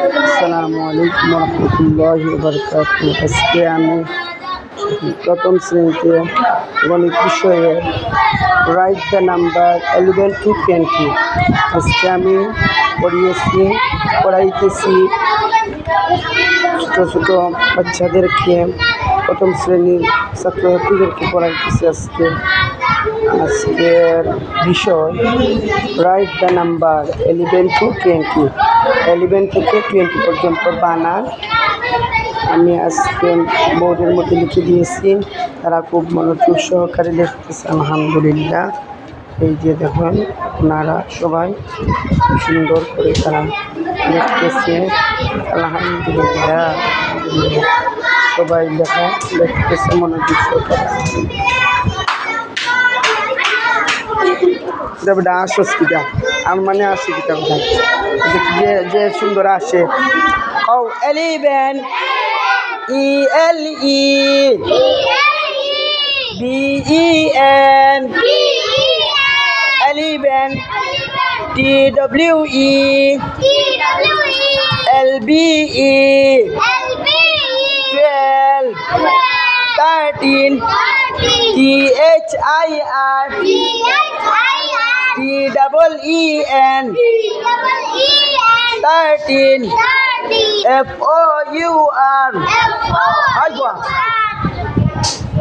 আসসালামু আলাইকুম রহমতুল্লাহি ওয়া বারাকাতুহু। আজকে আমি প্রথম শ্রেণীতে গণিত বিষয়ে রাইট দ্য নাম্বার 11 to 20 আজকে আমি পড়াইতেছি ছোটো বাচ্চাদেরকে, প্রথম শ্রেণীর ছাত্রছাত্রীদেরকে পড়াইতেছি। আজকের বিষয় রাইট দ্য নাম্বার 11 to 20, 11 থেকে 20 পর্যন্ত বানান আমি আজকে বোর্ডের মধ্যে লিখে দিয়েছি। তারা খুব মনোযোগ সহকারে লিখতেছে আলহামদুলিল্লাহ। এই যে দেখুন, আপনারা সবাই সুন্দর করে তারা লিখতেছে আলহামদুলিল্লাহ। সবাই লিখতেছে মনোযোগ সহকারে। আসস কিটা আমার মানে আসে কিটা যে সুন্দর আসে। ও 11 ELEBEN 11 TWE LBE 12 13 THIR TEEN 13 FOUR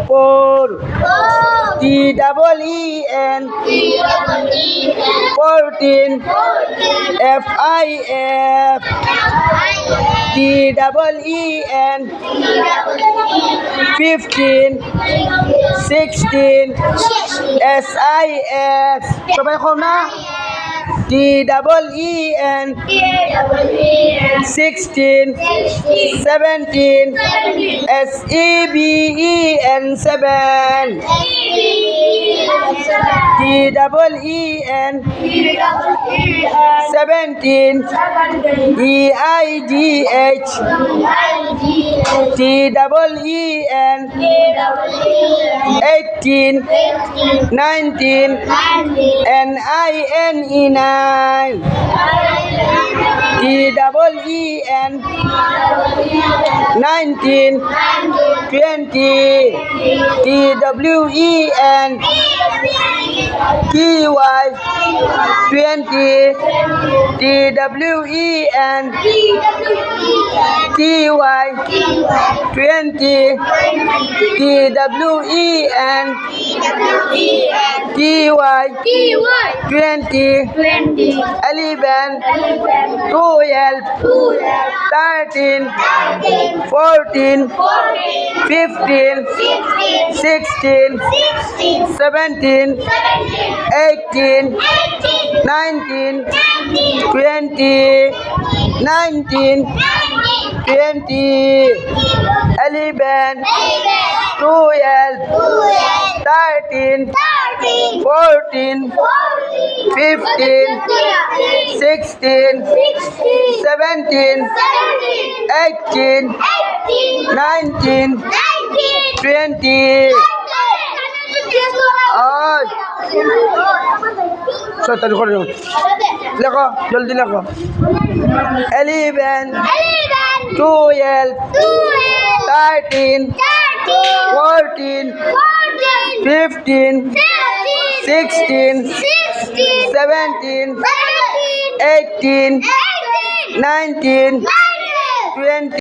4 TEEN 14 FIF TEEN 15 16 SIS সবাই কও না TEEN 16 17 SEBEN 7 TEEN 17 EIGH TEEN 18 19 NINE 9 TEEN 19 20 TWEN TY 20 TWEN TY 20 TWEN TY 20 11 12 13 14 15 16 17 18 19 20 19 20 11 12 13 14 15 16 17 18 19 20 তাড়াতাড়ি করে লেখো, জলদি লেখো। 11 12 13 14 15 16 17 18 19 20